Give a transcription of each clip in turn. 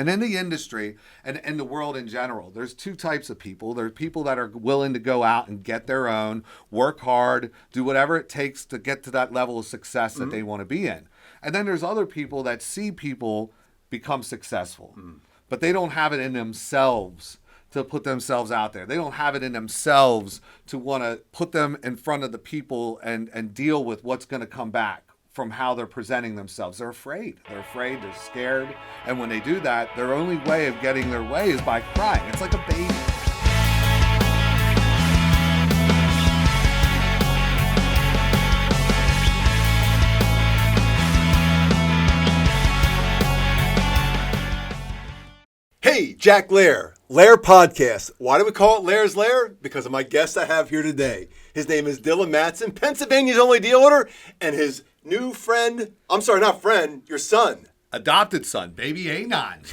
And in the industry and in the world in general, there's two types of people. There's people that are willing to go out and get their own, work hard, do whatever it takes to get to that level of success that they want to be in. And then there's other people that see people become successful, but they don't have it in themselves to put themselves out there. They don't have it in themselves to want to put them in front of the people and deal with what's going to come back from how they're presenting themselves. They're afraid. They're scared. And when they do that, their only way of getting their way is by crying. It's like a baby. Hey, Jack Lehr, Lehr Podcast. Why do we call it Lehr's Lair? Because of my guest I have here today. His name is Dylan Madsen, Pennsylvania's only dealer, and his new friend, your son. Adopted son, baby Anon.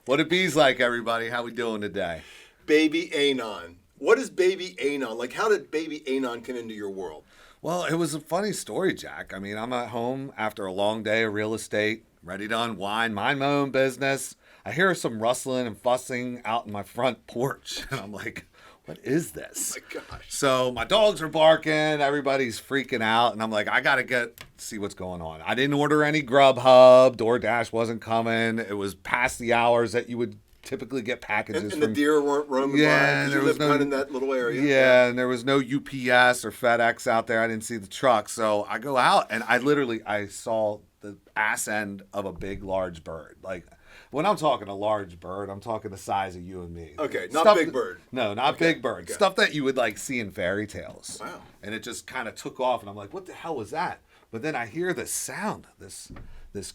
What it be's like, everybody. How we doing today? Baby Anon. What is baby Anon? Like, how did baby Anon come into your world? Well, it was a funny story, Jack. I mean, I'm at home after a long day of real estate, ready to unwind, mind my own business. I hear some rustling and fussing out in my front porch, and I'm like, what is this? Oh my gosh. So my dogs are barking, everybody's freaking out, and I'm like, I got to see what's going on. I didn't order any Grubhub, DoorDash wasn't coming. It was past the hours that you would typically get packages and the deer weren't roaming by, because you live kind of in that little area. Yeah, and there was no UPS or FedEx out there. I didn't see the truck. So I go out, and I saw the ass end of a big, large bird. Like, when I'm talking a large bird, I'm talking the size of you and me. Okay, not big bird. No, not big bird. Okay. Stuff that you would like see in fairy tales. Wow. And it just kind of took off, and I'm like, what the hell was that? But then I hear this sound, this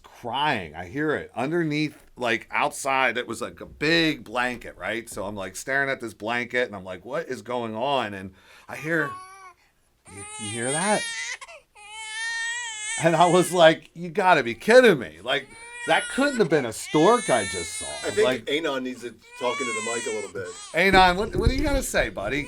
crying. I hear it underneath, like outside. It was like a big blanket, right? So I'm like staring at this blanket, and I'm like, what is going on? And I hear, you hear that? And I was like, you got to be kidding me. Like, that couldn't have been a stork I just saw. I think Anon needs to talk into the mic a little bit. Anon, what do you got to say, buddy?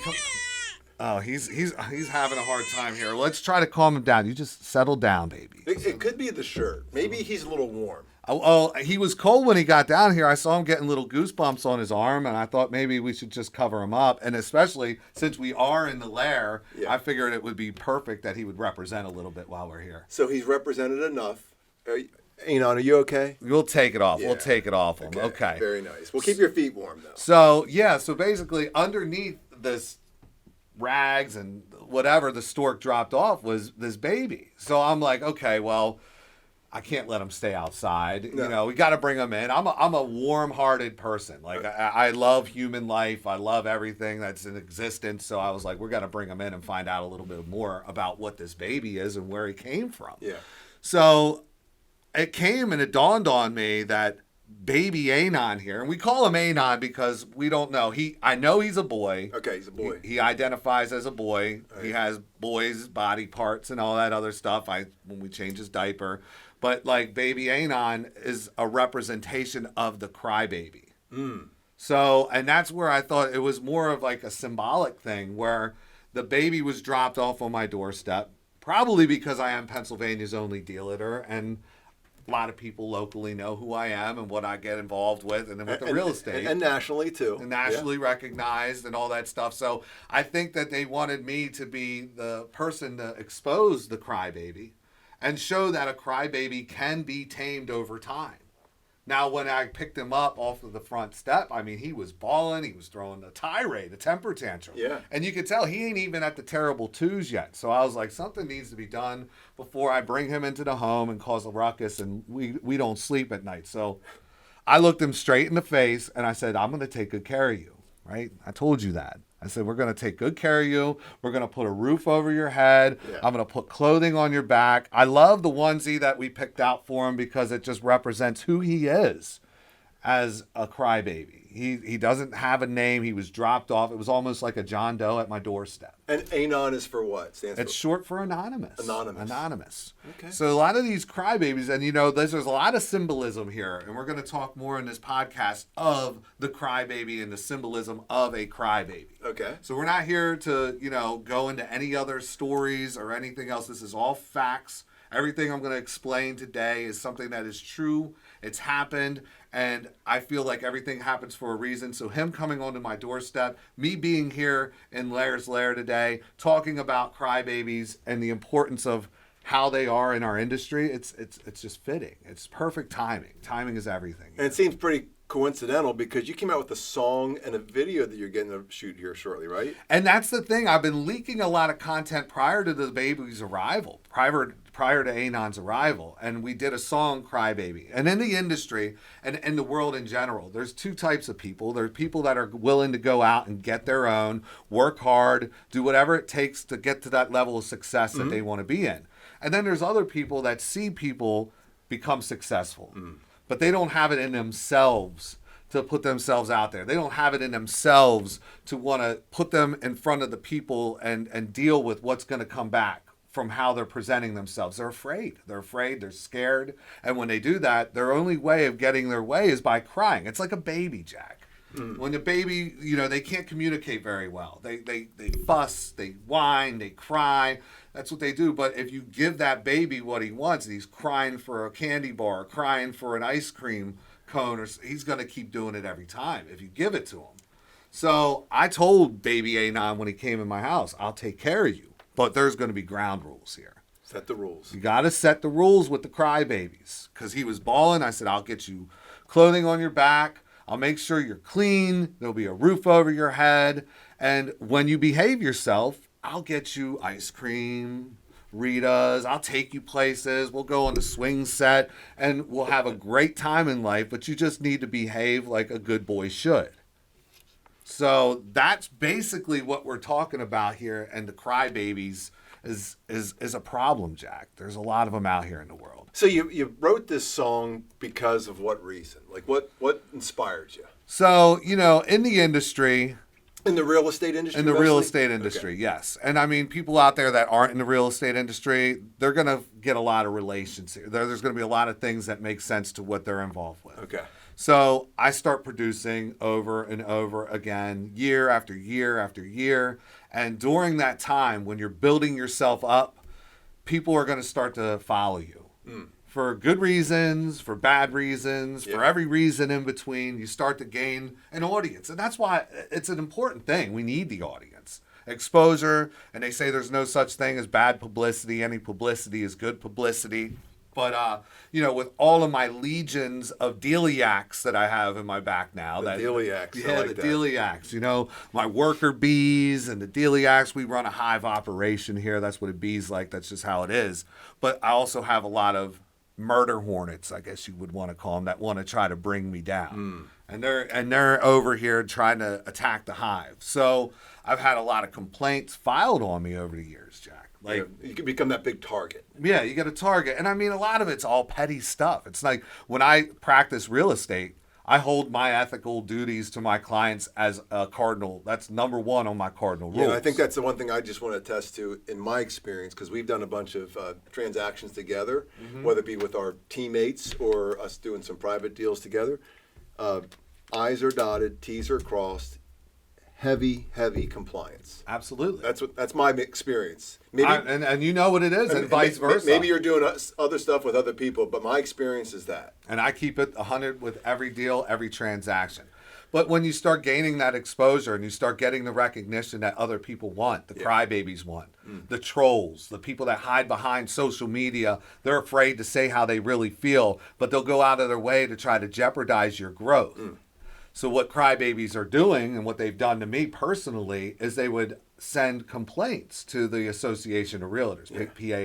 Oh, he's having a hard time here. Let's try to calm him down. You just settle down, baby. It could be the shirt. Maybe he's a little warm. Oh, he was cold when he got down here. I saw him getting little goosebumps on his arm, and I thought maybe we should just cover him up. And especially since we are in the lair, I figured it would be perfect that he would represent a little bit while we're here. So he's represented enough. Anon, are you okay? We'll take it off. Yeah. We'll take it off him. Okay. Very nice. We'll keep your feet warm, though. So basically underneath this rags and whatever the stork dropped off was this baby. So I'm like, okay, well, I can't let him stay outside. No. You know, we got to bring him in. I'm a warm-hearted person. Like, I love human life. I love everything that's in existence. So I was like, we're going to bring him in and find out a little bit more about what this baby is and where he came from. Yeah. So it came and it dawned on me that baby Anon here, and we call him Anon because we don't know. I know he's a boy. Okay, he's a boy. He identifies as a boy. Right. He has boys' body parts and all that other stuff. When we change his diaper. But like baby Anon is a representation of the crybaby. So, and that's where I thought it was more of like a symbolic thing where the baby was dropped off on my doorstep, probably because I am Pennsylvania's only dealer, and a lot of people locally know who I am and what I get involved with, and then with the real estate. And nationally, too. And nationally recognized and all that stuff. So I think that they wanted me to be the person to expose the crybaby and show that a crybaby can be tamed over time. Now, when I picked him up off of the front step, I mean, he was bawling. He was throwing a tirade, a temper tantrum. Yeah. And you could tell he ain't even at the terrible twos yet. So I was like, something needs to be done before I bring him into the home and cause a ruckus and we don't sleep at night. So I looked him straight in the face and I said, I'm going to take good care of you, right? I told you that. I said, we're going to take good care of you. We're going to put a roof over your head. Yeah. I'm going to put clothing on your back. I love the onesie that we picked out for him because it just represents who he is as a crybaby. He doesn't have a name. He was dropped off. It was almost like a John Doe at my doorstep. And Anon is for what? It's short for anonymous. Anonymous. Okay. So a lot of these crybabies, and you know, there's a lot of symbolism here, and we're going to talk more in this podcast of the crybaby and the symbolism of a crybaby. Okay. So we're not here to, go into any other stories or anything else. This is all facts. Everything I'm going to explain today is something that is true. It's happened. And I feel like everything happens for a reason. So him coming onto my doorstep, me being here in Lehr's Lair today, talking about crybabies and the importance of how they are in our industry, it's just fitting. It's perfect timing. Timing is everything. And it seems pretty coincidental because you came out with a song and a video that you're getting to shoot here shortly, right? And that's the thing. I've been leaking a lot of content prior to the baby's arrival, prior to Anon's arrival. And we did a song, Crybaby. And in the industry and in the world in general, there's two types of people. There's people that are willing to go out and get their own, work hard, do whatever it takes to get to that level of success that they want to be in. And then there's other people that see people become successful, but they don't have it in themselves to put themselves out there. They don't have it in themselves to want to put them in front of the people and deal with what's going to come back from how they're presenting themselves. They're afraid. They're scared. And when they do that, their only way of getting their way is by crying. It's like a baby, Jack. When the baby, they can't communicate very well. They fuss, they whine, they cry. That's what they do. But if you give that baby what he wants, and he's crying for a candy bar, crying for an ice cream cone, he's going to keep doing it every time if you give it to him. So I told baby Anon when he came in my house, I'll take care of you. But there's going to be ground rules here. Set the rules. You got to set the rules with the crybabies. Because he was bawling. I said, I'll get you clothing on your back. I'll make sure you're clean. There'll be a roof over your head. And when you behave yourself, I'll get you ice cream, Ritas. I'll take you places. We'll go on the swing set. And we'll have a great time in life. But you just need to behave like a good boy should. So that's basically what we're talking about here. And the crybabies is a problem, Jack. There's a lot of them out here in the world. So you wrote this song because of what reason? Like what inspired you? So, in the industry. In the real estate industry? In the real estate industry, okay. Yes. And I mean, people out there that aren't in the real estate industry, they're going to get a lot of relations here. There's going to be a lot of things that make sense to what they're involved with. Okay. So I start producing over and over again, year after year after year. And during that time, when you're building yourself up, people are going to start to follow you. For good reasons, for bad reasons, for every reason in between. You start to gain an audience. And that's why it's an important thing. We need the audience. Exposure, and they say there's no such thing as bad publicity. Any publicity is good publicity. But, with all of my legions of dealiacs that I have in my back now. Dealiacs. Yeah, the dealiacs. My worker bees and the dealiacs. We run a hive operation here. That's what a bee's like. That's just how it is. But I also have a lot of murder hornets, I guess you would want to call them, that want to try to bring me down. And they're over here trying to attack the hive. So I've had a lot of complaints filed on me over the years, Jack. You can become that big target. Yeah, you get a target. And I mean, a lot of it's all petty stuff. It's like when I practice real estate, I hold my ethical duties to my clients as a cardinal. That's number one on my cardinal rules. Yeah, I think that's the one thing I just want to attest to in my experience, because we've done a bunch of transactions together, whether it be with our teammates or us doing some private deals together. I's are dotted, T's are crossed. Heavy compliance. Absolutely. That's my experience. Maybe, and you know what it is, and vice versa. Maybe you're doing other stuff with other people, but my experience is that. And I keep it 100 with every deal, every transaction. But when you start gaining that exposure and you start getting the recognition that other people want, the crybabies want, the trolls, the people that hide behind social media, they're afraid to say how they really feel, but they'll go out of their way to try to jeopardize your growth. So what crybabies are doing, and what they've done to me personally, is they would send complaints to the Association of Realtors,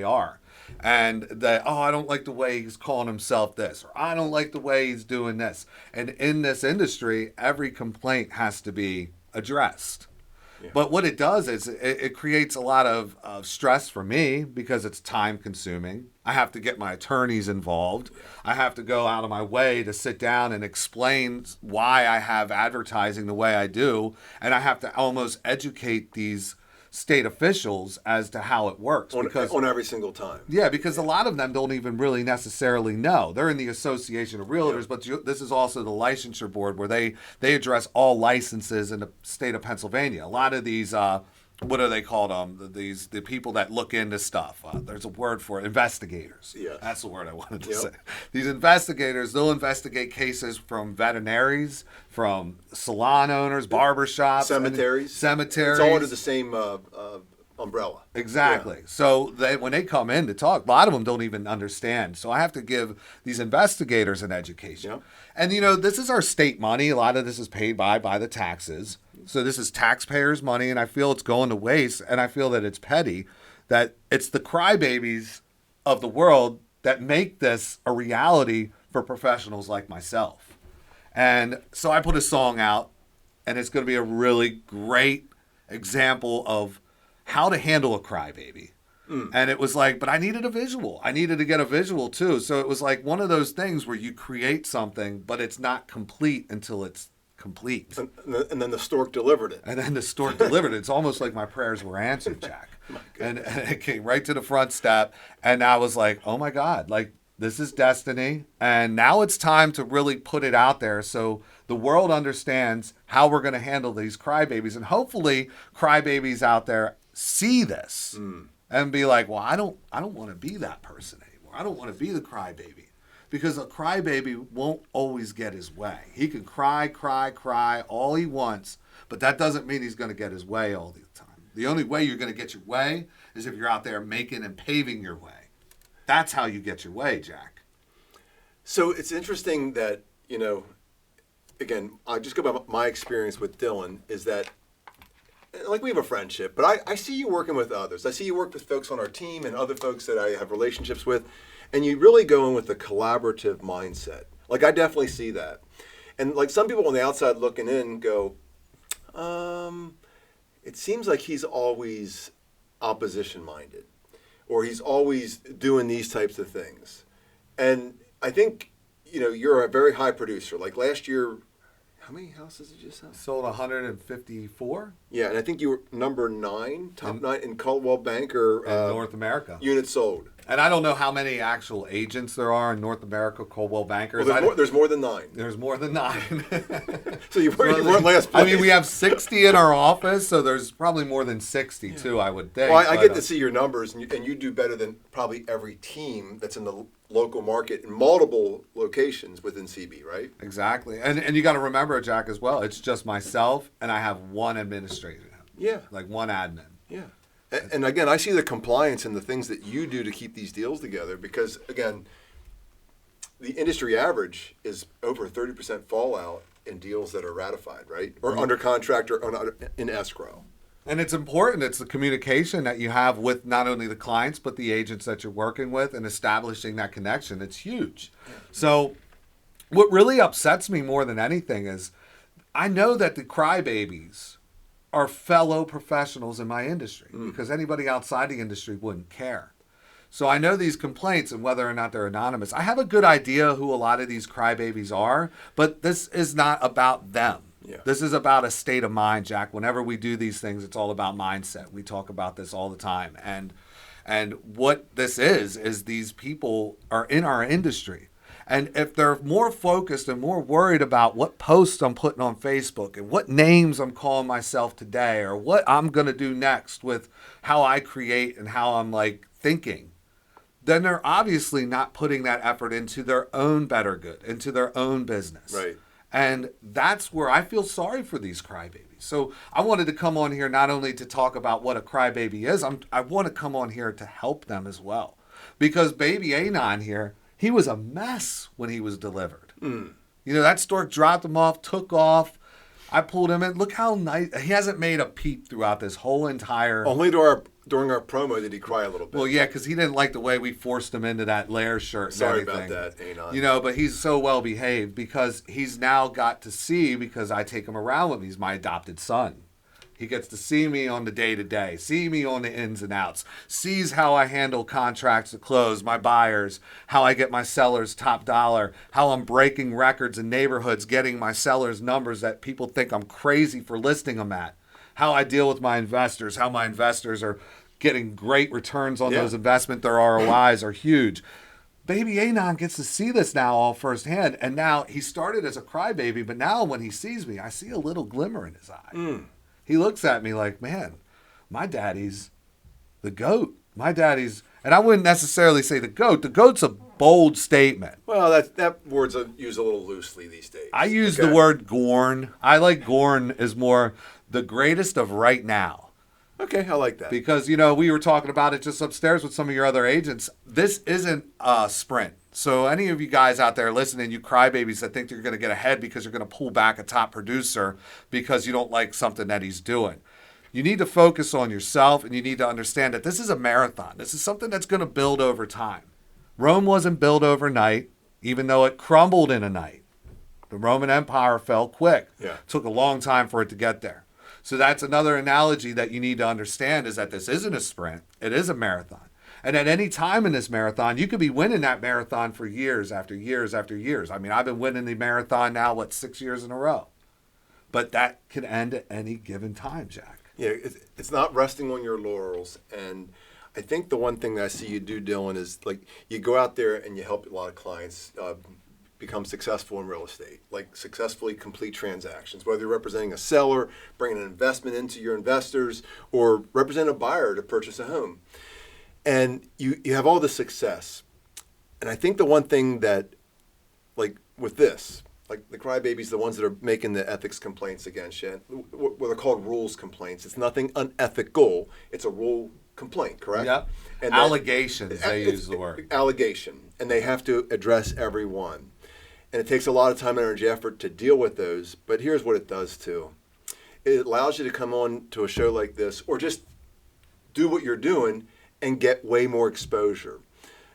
PAR. And I don't like the way he's calling himself this, or I don't like the way he's doing this. And in this industry, every complaint has to be addressed. Yeah. But what it does is it creates a lot of stress for me, because it's time consuming. I have to get my attorneys involved. I have to go out of my way to sit down and explain why I have advertising the way I do. And I have to almost educate these state officials as to how it works. On every single time. Yeah, because a lot of them don't even really necessarily know. They're in the Association of Realtors, but this is also the licensure board, where they address all licenses in the state of Pennsylvania. A lot of these what are they called? The people that look into stuff. There's a word for it. Investigators. Yes. That's the word I wanted to Yep. say. These investigators, they'll investigate cases from veterinaries, from salon owners, barbershops, Cemeteries. cemeteries. It's all under the same umbrella. Exactly. So when they come in to talk, a lot of them don't even understand. So I have to give these investigators an education. Yep. And this is our state money. A lot of this is paid by the taxes. So this is taxpayers' money, and I feel it's going to waste, and I feel that it's petty, that it's the crybabies of the world that make this a reality for professionals like myself. And so I put a song out, and it's going to be a really great example of how to handle a crybaby. And it was like, but I needed a visual. I needed to get a visual too. So it was like one of those things where you create something, but it's not complete until it's complete. And then the stork delivered it. And then the stork delivered it. It's almost like my prayers were answered, Jack. And it came right to the front step. And I was like, oh my God, like this is destiny. And now it's time to really put it out there so the world understands how we're going to handle these crybabies. And hopefully crybabies out there see this and be like, well, I don't want to be that person anymore. I don't want to be the crybaby. Because a crybaby won't always get his way. He can cry all he wants, but that doesn't mean he's going to get his way all the time. The only way you're going to get your way is if you're out there making and paving your way. That's how you get your way, Jack. So it's interesting that, again, I just go by my experience with Dylan is that, like, we have a friendship, but I see you working with others. I see you work with folks on our team and other folks that I have relationships with, and you really go in with a collaborative mindset. Like, I definitely see that. And, like, some people on the outside looking in go, it seems like he's always opposition-minded, or he's always doing these types of things. And I think, you're a very high producer. Like, last year, how many houses did you sell? Sold 154 Yeah, and I think you were number 9, top 9 in Caldwell Banker in North America. units sold. And I don't know how many actual agents there are in North America, Coldwell Bankers. Well, there's more than 9. There's more than 9. So you weren't last place. I mean, we have 60 in our office, so there's probably more than 60 too, I would think. Well, I get to see your numbers, and you do better than probably every team that's in the local market in multiple locations within CB, right? Exactly. And you got to remember, Jack, as well, it's just myself, and I have one administrator. Yeah. Like one admin. Yeah. And again, I see the compliance and the things that you do to keep these deals together because, again, the industry average is over 30% fallout in deals that are ratified, right? Or under contract or in escrow. And it's important. It's the communication that you have with not only the clients, but the agents that you're working with and establishing that connection. It's huge. So what really upsets me more than anything is I know that the crybabies are fellow professionals in my industry because anybody outside the industry wouldn't care. So I know these complaints and whether or not they're anonymous. I have a good idea who a lot of these crybabies are, but this is not about them. Yeah. This is about a state of mind, Jack. Whenever we do these things, it's all about mindset. We talk about this all the time. And what this is these people are in our industry. And if they're more focused and more worried about what posts I'm putting on Facebook and what names I'm calling myself today or what I'm going to do next with how I create and how I'm like thinking, then they're obviously not putting that effort into their own better good, into their own business. Right. And that's where I feel sorry for these crybabies. So I wanted to come on here not only to talk about what a crybaby is, I want to come on here to help them as well. Because baby Anon here, he was a mess when he was delivered. That stork dropped him off, took off. I pulled him in. Look how nice. He hasn't made a peep throughout this whole entire... Only during our promo did he cry a little bit. Well, yeah, because he didn't like the way we forced him into that Lehr shirt and Sorry everything. about that, Anon. But he's so well behaved because he's now got to see, because I take him around with me. He's my adopted son. He gets to see me on the day-to-day, see me on the ins and outs, sees how I handle contracts to close, my buyers, how I get my sellers top dollar, how I'm breaking records in neighborhoods, getting my sellers numbers that people think I'm crazy for listing them at, how I deal with my investors, how my investors are getting great returns on those investments. Their ROIs are huge. Baby Anon gets to see this now all firsthand, and now he started as a crybaby, but now when he sees me, I see a little glimmer in his eye. He looks at me like, man, my daddy's the GOAT. My daddy's, and I wouldn't necessarily say the GOAT. The GOAT's a bold statement. Well, that word's used a little loosely these days. I use the word Gorn. I like Gorn as more the greatest of right now. Okay, I like that. Because, we were talking about it just upstairs with some of your other agents. This isn't a sprint. So any of you guys out there listening, you crybabies that think you're going to get ahead because you're going to pull back a top producer because you don't like something that he's doing. You need to focus on yourself, and you need to understand that this is a marathon. This is something that's going to build over time. Rome wasn't built overnight, even though it crumbled in a night. The Roman Empire fell quick. Yeah. It took a long time for it to get there. So that's another analogy that you need to understand is that this isn't a sprint. It is a marathon. And at any time in this marathon, you could be winning that marathon for years after years after years. I mean, I've been winning the marathon now, 6 years in a row? But that can end at any given time, Jack. Yeah, it's not resting on your laurels. And I think the one thing that I see you do, Dylan, is like you go out there and you help a lot of clients become successful in real estate, like successfully complete transactions, whether you're representing a seller, bringing an investment into your investors, or represent a buyer to purchase a home. And you have all this success. And I think the one thing that, like with this, like the crybabies, the ones that are making the ethics complaints against you, what are called rules complaints. It's nothing unethical. It's a rule complaint, correct? Yep. And allegations, they use the word. Allegation. And they have to address every one. And it takes a lot of time, energy, effort to deal with those. But here's what it does too. It allows you to come on to a show like this or just do what you're doing and get way more exposure.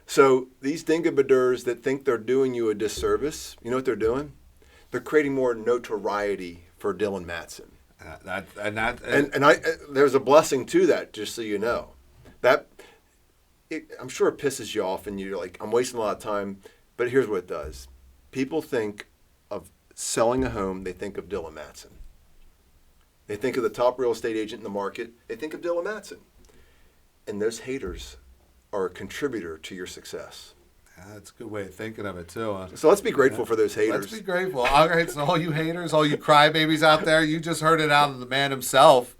So these dingabaders that think they're doing you a disservice, you know what they're doing? They're creating more notoriety for Dylan Madsen. There's a blessing to that, just so you know. I'm sure it pisses you off and you're like, I'm wasting a lot of time. But here's what it does. People think of selling a home, they think of Dylan Madsen. They think of the top real estate agent in the market, they think of Dylan Madsen. And those haters are a contributor to your success. That's a good way of thinking of it, too. So let's be grateful for those haters. Let's be grateful. All right, so all you haters, all you crybabies out there, you just heard it out of the man himself,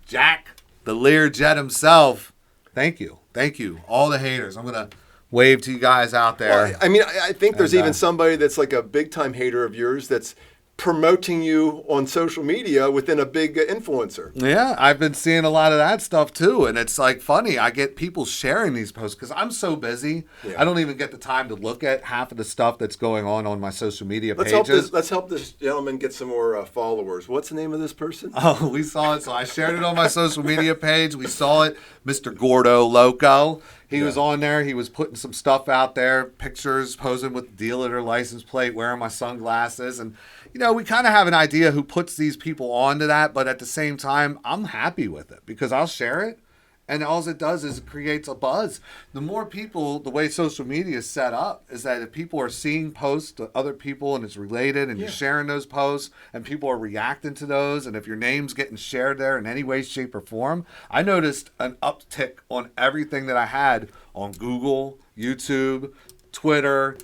Jack, the Lear Jet himself. Thank you. Thank you. All the haters. I'm going to wave to you guys out there. Well, I mean, I think there's even somebody that's like a big-time hater of yours that's promoting you on social media within a big influencer. Yeah, I've been seeing a lot of that stuff too. And it's like funny. I get people sharing these posts because I'm so busy. Yeah. I don't even get the time to look at half of the stuff that's going on my social media pages. Let's help this gentleman get some more followers. What's the name of this person? Oh, we saw it. So I shared it on my social media page. We saw it. Mr. Gordo Loco. He was on there. He was putting some stuff out there, pictures, posing with the dealer license plate, wearing my sunglasses. And, we kind of have an idea who puts these people onto that. But at the same time, I'm happy with it because I'll share it. And all it does is it creates a buzz. The more people, the way social media is set up is that if people are seeing posts to other people and it's related and you're sharing those posts and people are reacting to those and if your name's getting shared there in any way, shape, or form, I noticed an uptick on everything that I had on Google, YouTube, Twitter,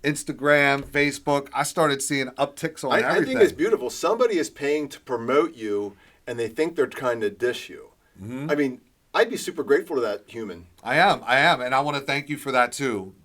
Instagram, Facebook. I started seeing upticks on everything. I think it's beautiful. Somebody is paying to promote you and they think they're trying to dish you. Mm-hmm. I mean, I'd be super grateful to that human. I am. And I want to thank you for that too.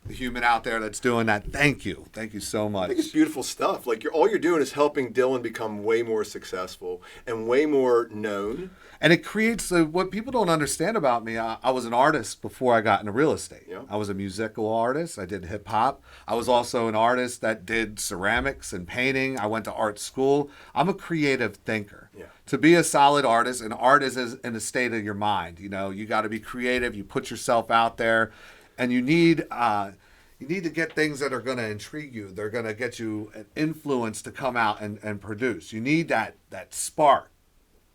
The human out there that's doing that. Thank you. Thank you so much. I think it's beautiful stuff. Like all you're doing is helping Dylan become way more successful and way more known. And it creates what people don't understand about me. I was an artist before I got into real estate. Yeah. I was a musical artist. I did hip hop. I was also an artist that did ceramics and painting. I went to art school. I'm a creative thinker. Yeah. To be a solid artist, an artist is in the state of your mind. You got to be creative. You put yourself out there, and you need to get things that are going to intrigue you. They're going to get you an influence to come out and produce. You need that spark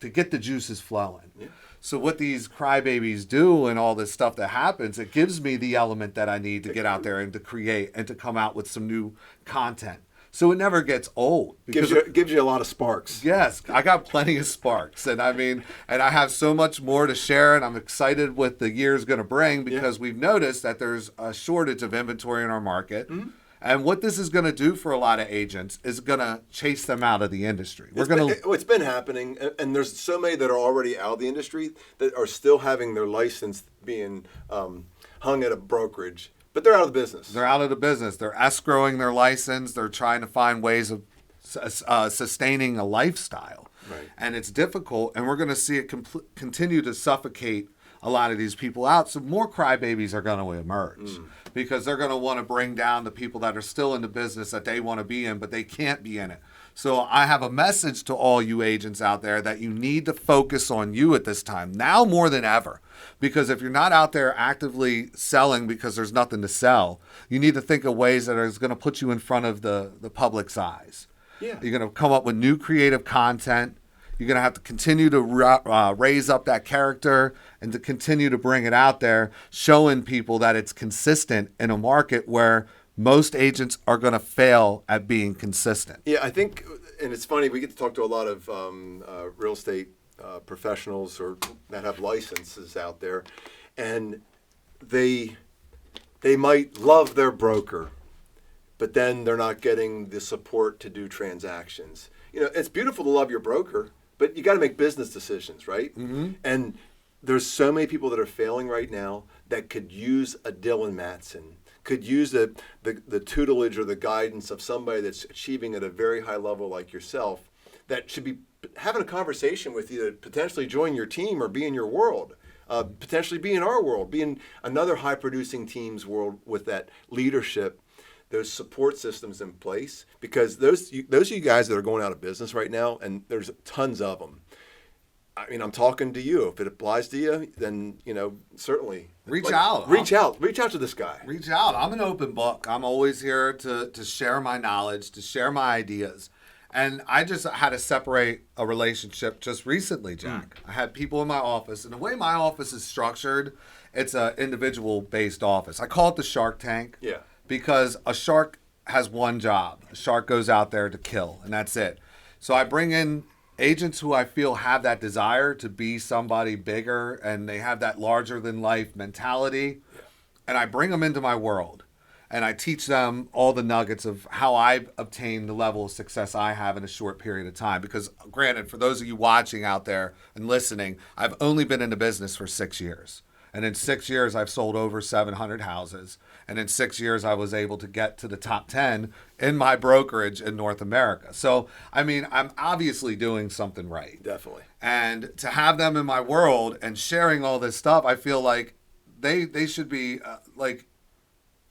to get the juices flowing. Yeah. So what these crybabies do and all this stuff that happens, it gives me the element that I need to get out there and to create and to come out with some new content. So it never gets old. Gives you a lot of sparks. Yes, I got plenty of sparks. And I have so much more to share, and I'm excited what the year's going to bring because we've noticed that there's a shortage of inventory in our market. Mm-hmm. And what this is going to do for a lot of agents is going to chase them out of the industry. It's been happening, and there's so many that are already out of the industry that are still having their license being hung at a brokerage, but they're out of the business. They're out of the business. They're escrowing their license. They're trying to find ways of sustaining a lifestyle. Right. And it's difficult, and we're going to see it continue to suffocate a lot of these people out. So more crybabies are going to emerge because they're going to want to bring down the people that are still in the business that they want to be in, but they can't be in it. So I have a message to all you agents out there that you need to focus on you at this time, now more than ever. Because if you're not out there actively selling because there's nothing to sell, you need to think of ways that are going to put you in front of the public's eyes. Yeah. You're going to come up with new creative content. You're going to have to continue to raise up that character and to continue to bring it out there, showing people that it's consistent in a market where most agents are going to fail at being consistent. Yeah, I think, and it's funny, we get to talk to a lot of real estate professionals or that have licenses out there, and they might love their broker, but then they're not getting the support to do transactions. You know, it's beautiful to love your broker, but you got to make business decisions, right? Mm-hmm. And there's so many people that are failing right now that could use a Dylan Madsen, could use the tutelage or the guidance of somebody that's achieving at a very high level like yourself, that should be having a conversation with you to potentially join your team or be in your world, potentially be in our world, be in another high-producing team's world with that leadership, those support systems in place, because those of you guys that are going out of business right now, and there's tons of them. I mean, I'm talking to you. If it applies to you, then, you know, certainly. Reach out to this guy. Reach out. I'm an open book. I'm always here to share my knowledge, to share my ideas. And I just had to separate a relationship just recently, Jack. I had people in my office, and the way my office is structured, it's an individual-based office. I call it the Shark Tank. Yeah. Because a shark has one job. A shark goes out there to kill, and that's it. So I bring in agents who I feel have that desire to be somebody bigger, and they have that larger-than-life mentality, and I bring them into my world, and I teach them all the nuggets of how I obtain the level of success I have in a short period of time. Because granted, for those of you watching out there and listening, I've only been in the business for 6 years. And in 6 years, I've sold over 700 houses. And in 6 years, I was able to get to the top 10 in my brokerage in North America. So, I mean, I'm obviously doing something right. Definitely. And to have them in my world and sharing all this stuff, I feel like they should be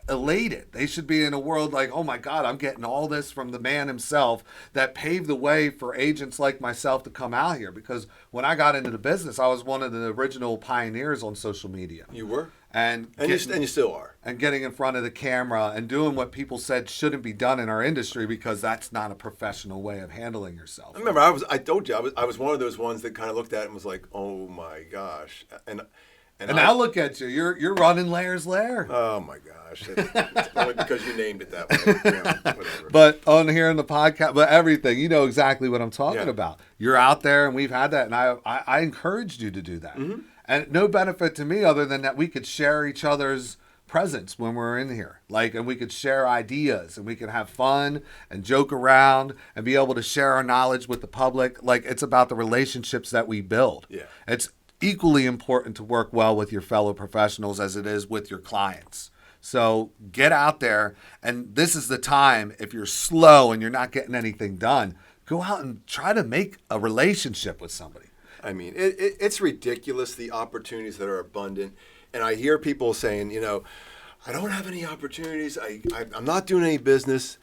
elated. They should be in a world like, oh my God, I'm getting all this from the man himself that paved the way for agents like myself to come out here. Because when I got into the business, I was one of the original pioneers on social media. You were? And you still are. And getting in front of the camera and doing what people said shouldn't be done in our industry because that's not a professional way of handling yourself. I remember I told you, I was one of those ones that kind of looked at it and was like, oh my gosh. And now look at you. You're running Lehr's Lehr. Oh my gosh! It's only because you named it that way. Yeah, whatever. But on here in the podcast, but everything, you know exactly what I'm talking about. You're out there, and we've had that, and I encouraged you to do that. Mm-hmm. And no benefit to me other than that we could share each other's presence when we're in here, and we could share ideas, and we could have fun and joke around and be able to share our knowledge with the public. It's about the relationships that we build. Yeah, it's equally important to work well with your fellow professionals as it is with your clients. So get out there, and this is the time, if you're slow and you're not getting anything done, go out and try to make a relationship with somebody. I mean, it's ridiculous, the opportunities that are abundant. And I hear people saying, you know, I don't have any opportunities. I'm not doing any business.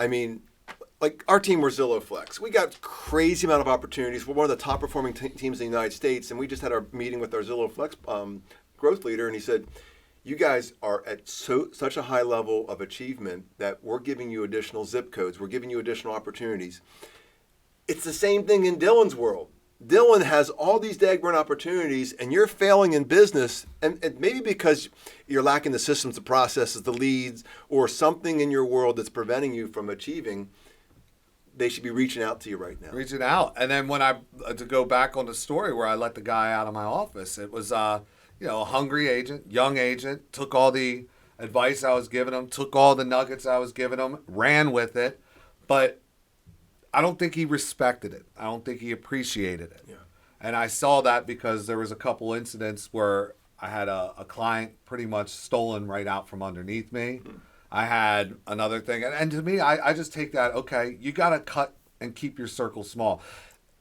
I mean, like our team, we're Zillow Flex. We got crazy amount of opportunities. We're one of the top performing teams in the United States. And we just had our meeting with our Zillow Flex growth leader. And he said, you guys are at such a high level of achievement that we're giving you additional zip codes. We're giving you additional opportunities. It's the same thing in Dylan's world. Dylan has all these daggone opportunities, and you're failing in business, and maybe because you're lacking the systems, the processes, the leads, or something in your world that's preventing you from achieving. They should be reaching out to you right now. Reaching out. And then when to go back on the story where I let the guy out of my office, it was, a hungry agent, young agent, took all the advice I was giving him, took all the nuggets I was giving him, ran with it, but I don't think he respected it. I don't think he appreciated it. Yeah. And I saw that because there was a couple incidents where I had a client pretty much stolen right out from underneath me. I had another thing. And to me, I just take that, okay, you got to cut and keep your circle small.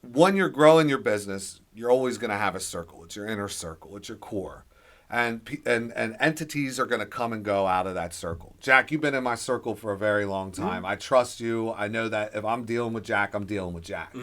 When you're growing your business, you're always going to have a circle. It's your inner circle. It's your core. And entities are going to come and go out of that circle. Jack, you've been in my circle for a very long time. I trust you. I know that if I'm dealing with Jack, I'm dealing with Jack.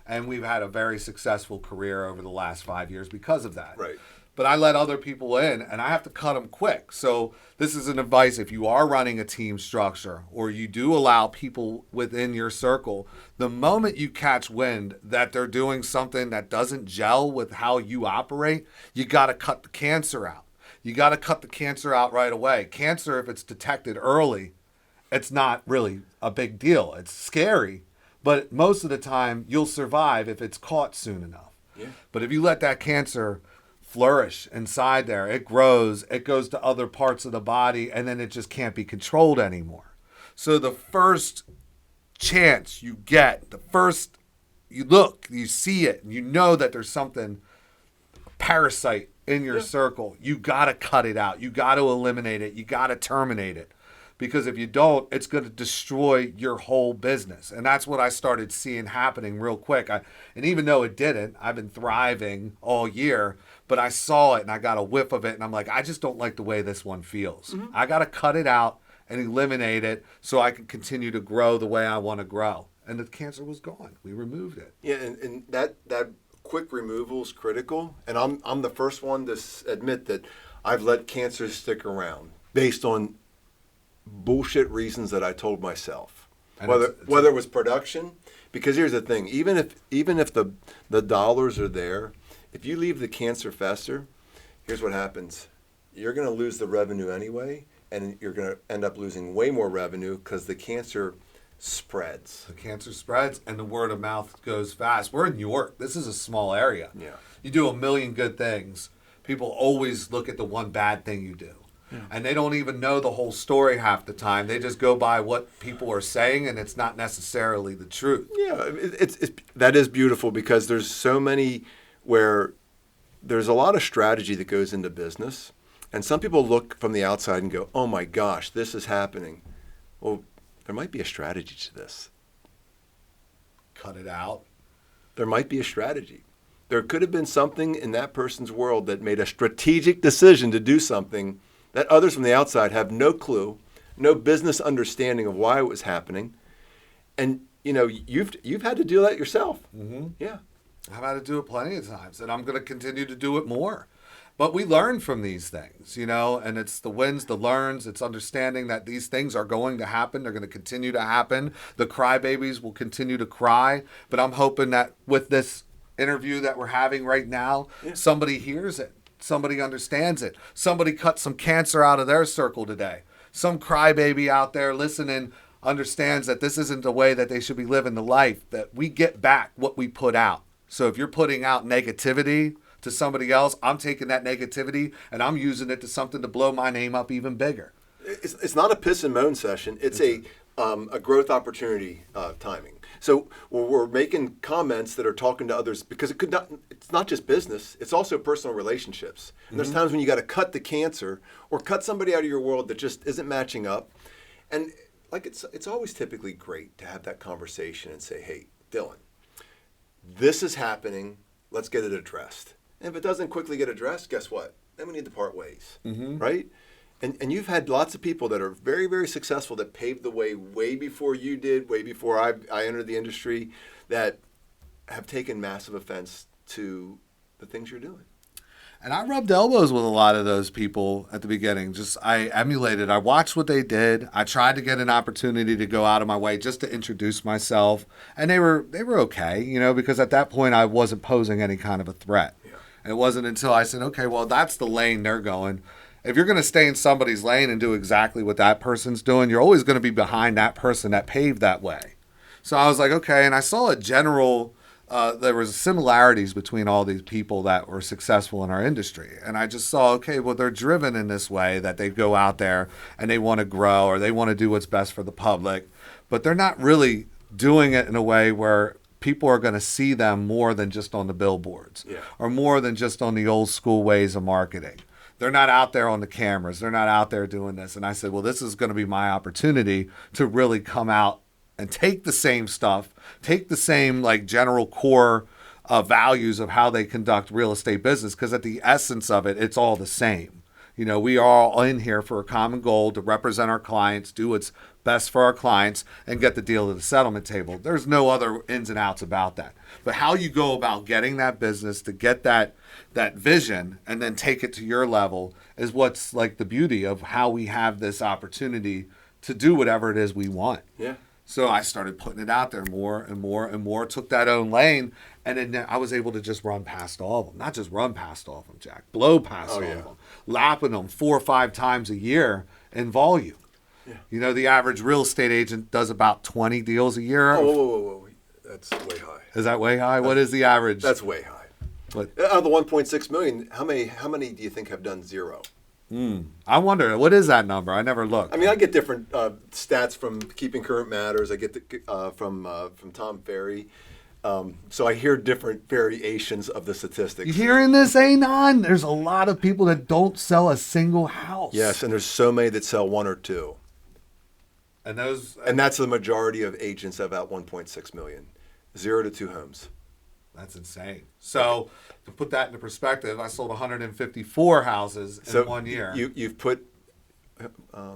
And we've had a very successful career over the last 5 years because of that. Right. But I let other people in, and I have to cut them quick. So this is an advice if you are running a team structure or you do allow people within your circle, the moment you catch wind that they're doing something that doesn't gel with how you operate, you got to cut the cancer out. You got to cut the cancer out right away. Cancer, if it's detected early, it's not really a big deal. It's scary, but most of the time you'll survive if it's caught soon enough. Yeah. But if you let that cancer flourish inside there, it grows, it goes to other parts of the body, and then it just can't be controlled anymore. So the first chance you get, the first you look, you see it, and you know that there's something, a parasite in your circle, you got to cut it out. You got to eliminate it. You got to terminate it. Because if you don't, it's going to destroy your whole business. And that's what I started seeing happening real quick. And even though it didn't, I've been thriving all year, but I saw it and I got a whiff of it. And I'm like, I just don't like the way this one feels. I got to cut it out and eliminate it so I can continue to grow the way I want to grow. And the cancer was gone. We removed it. Yeah, and that quick removal is critical. And I'm the first one to admit that I've let cancer stick around based on bullshit reasons that I told myself. And whether it was production, because here's the thing, even if the dollars are there, if you leave the cancer fester, here's what happens. You're going to lose the revenue anyway, and you're going to end up losing way more revenue because the cancer spreads. The cancer spreads and the word of mouth goes fast. We're in New York. This is a small area. Yeah. You do a million good things. People always look at the one bad thing you do. Yeah. And they don't even know the whole story half the time. They just go by what people are saying, and it's not necessarily the truth. Yeah, that is beautiful because there's so many where there's a lot of strategy that goes into business. And some people look from the outside and go, oh my gosh, this is happening. Well, there might be a strategy to this. Cut it out. There might be a strategy. There could have been something in that person's world that made a strategic decision to do something that others from the outside have no clue, no business understanding of why it was happening. And, you've had to do that yourself. Mm-hmm. Yeah. I've had to do it plenty of times, and I'm going to continue to do it more. But we learn from these things, and it's the wins, the learns. It's understanding that these things are going to happen. They're going to continue to happen. The crybabies will continue to cry. But I'm hoping that with this interview that we're having right now, somebody hears it. Somebody understands it. Somebody cut some cancer out of their circle today. Some crybaby out there listening understands that this isn't the way that they should be living the life, that we get back what we put out. So if you're putting out negativity to somebody else, I'm taking that negativity and I'm using it to something to blow my name up even bigger. It's not a piss and moan session. It's a growth opportunity timing. So we're making comments that are talking to others because it's not just business, it's also personal relationships. And there's times when you got to cut the cancer or cut somebody out of your world that just isn't matching up. And like it's always typically great to have that conversation and say, hey, Dylan, this is happening, let's get it addressed. And if it doesn't quickly get addressed, guess what? Then we need to part ways, right? And you've had lots of people that are very, very successful that paved the way before you did, way before I entered the industry, that have taken massive offense to the things you're doing. And I rubbed elbows with a lot of those people at the beginning. I emulated. I watched what they did. I tried to get an opportunity to go out of my way just to introduce myself. And they were okay, because at that point I wasn't posing any kind of a threat. Yeah. And it wasn't until I said, okay, well, that's the lane they're going. If you're going to stay in somebody's lane and do exactly what that person's doing, you're always going to be behind that person that paved that way. So I was like, okay. And I saw a general there was similarities between all these people that were successful in our industry. And I just saw, okay, well, they're driven in this way that they go out there and they want to grow or they want to do what's best for the public, but they're not really doing it in a way where people are going to see them more than just on the billboards or more than just on the old school ways of marketing. They're not out there on the cameras. They're not out there doing this. And I said, well, this is going to be my opportunity to really come out and take the same stuff, take the same like general core values of how they conduct real estate business, because at the essence of it, it's all the same. You know, we are all in here for a common goal to represent our clients, do what's best for our clients, and get the deal to the settlement table. There's no other ins and outs about that. But how you go about getting that business to get that vision and then take it to your level is what's like the beauty of how we have this opportunity to do whatever it is we want. Yeah. So I started putting it out there more and more and more, took that own lane, and then I was able to just run past all of them. Not just run past all of them, Jack. Blow past all of them. Lapping them 4 or 5 times a year in volume. Yeah. You know, the average real estate agent does about 20 deals a year. Whoa. That's way high. Is that way high? What is the average? That's way high. What? Out of the 1.6 million, how many do you think have done zero? I wonder, what is that number? I never looked. I mean, I get different stats from Keeping Current Matters. I get from Tom Ferry. So I hear different variations of the statistics. You hearing this, Anon? There's a lot of people that don't sell a single house. Yes, and there's so many that sell 1 or 2. And that's the majority of agents of about 1.6 million. 0 to 2 homes. That's insane. So to put that into perspective, I sold 154 houses in 1 year. You've put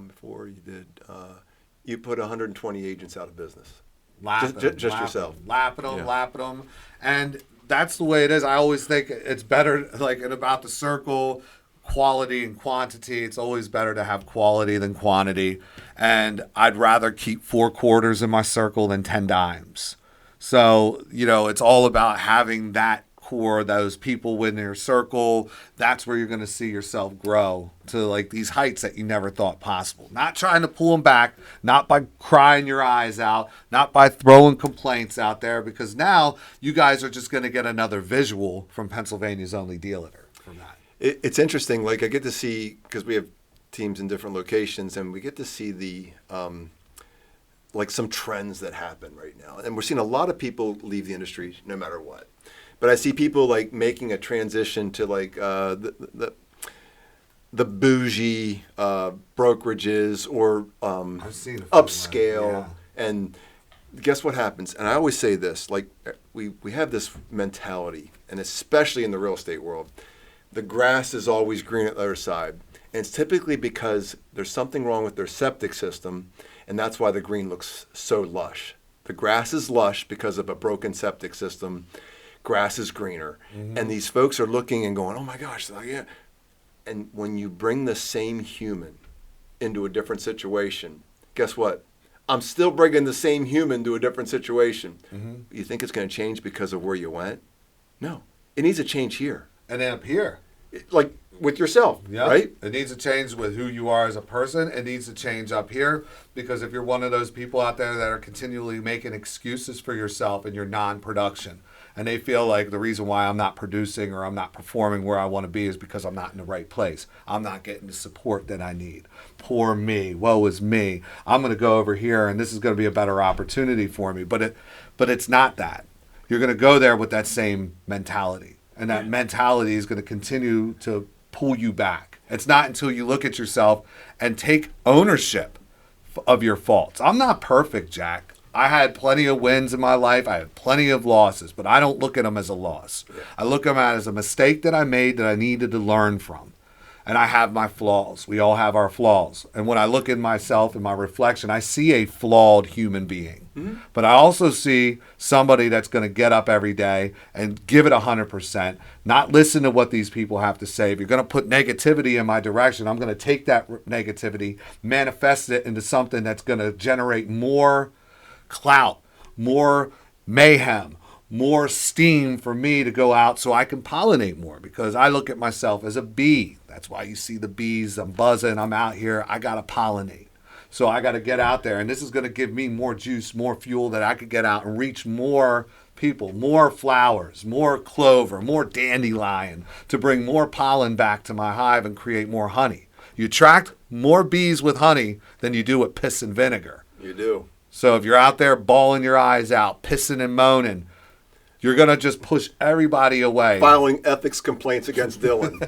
before you did you put 120 agents out of business. Just yourself. Lapping them. And that's the way it is. I always think it's better, like in About the Circle, quality and quantity. It's always better to have quality than quantity. And I'd rather keep 4 quarters in my circle than 10 dimes. So, you know, it's all about having that core, those people within your circle. That's where you're going to see yourself grow to like these heights that you never thought possible. Not trying to pull them back, not by crying your eyes out, not by throwing complaints out there, because now you guys are just going to get another visual from Pennsylvania's only dealer from that. It's interesting. Like I get to see, because we have teams in different locations, and we get to see the like some trends that happen right now. And we're seeing a lot of people leave the industry no matter what. But I see people like making a transition to like the bougie brokerages or upscale. Yeah. And guess what happens? And I always say this, like we have this mentality, and especially in the real estate world, the grass is always green at the other side. And it's typically because there's something wrong with their septic system, and that's why the green looks so lush. The grass is lush because of a broken septic system. Grass is greener. Mm-hmm. And these folks are looking and going, oh my gosh, yeah. And when you bring the same human into a different situation, guess what? I'm still bringing the same human to a different situation. Mm-hmm. You think it's going to change because of where you went? No. It needs to change here. And then up here. Like with yourself, right? It needs to change with who you are as a person. It needs to change up here, because if you're one of those people out there that are continually making excuses for yourself in your non-production, and they feel like the reason why I'm not producing or I'm not performing where I want to be is because I'm not in the right place. I'm not getting the support that I need. Poor me. Woe is me. I'm going to go over here and this is going to be a better opportunity for me. But it's not that. You're going to go there with that same mentality. And that mentality is going to continue to pull you back. It's not until you look at yourself and take ownership of your faults. I'm not perfect, Jack. I had plenty of wins in my life. I had plenty of losses, but I don't look at them as a loss. I look at them as a mistake that I made that I needed to learn from. And I have my flaws. We all have our flaws. And when I look at myself in my reflection, I see a flawed human being. Mm-hmm. But I also see somebody that's going to get up every day and give it 100%, not listen to what these people have to say. If you're going to put negativity in my direction, I'm going to take that negativity, manifest it into something that's going to generate more clout, more mayhem, more steam for me to go out so I can pollinate more, because I look at myself as a bee. That's why you see the bees. I'm buzzing. I'm out here. I got to pollinate. So I got to get out there, and this is going to give me more juice, more fuel that I could get out and reach more people more flowers, more clover, more dandelion to bring more pollen back to my hive and create more honey. You attract more bees with honey than you do with piss and vinegar. You do. So if you're out there bawling your eyes out, pissing and moaning, you're going to just push everybody away. Filing ethics complaints against Dylan.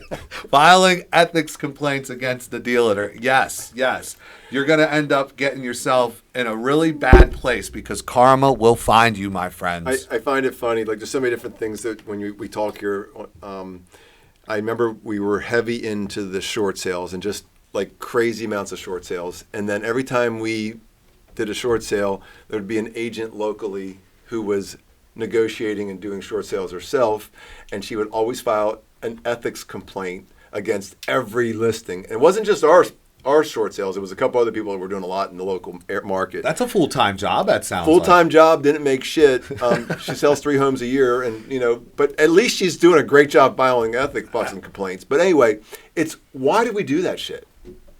Filing ethics complaints against the dealer. Yes, yes. You're going to end up getting yourself in a really bad place because karma will find you, my friends. I find it funny. Like, there's so many different things that when we talk here, I remember we were heavy into the short sales and just like crazy amounts of short sales. And then every time we did a short sale, there would be an agent locally who was negotiating and doing short sales herself, and she would always file an ethics complaint against every listing. And it wasn't just our short sales. It was a couple other people that were doing a lot in the local market. That's a full-time job, that sounds Full-time like. job, didn't make shit. She sells 3 homes a year, and but at least she's doing a great job filing ethics busting complaints. But anyway, it's why do we do that shit?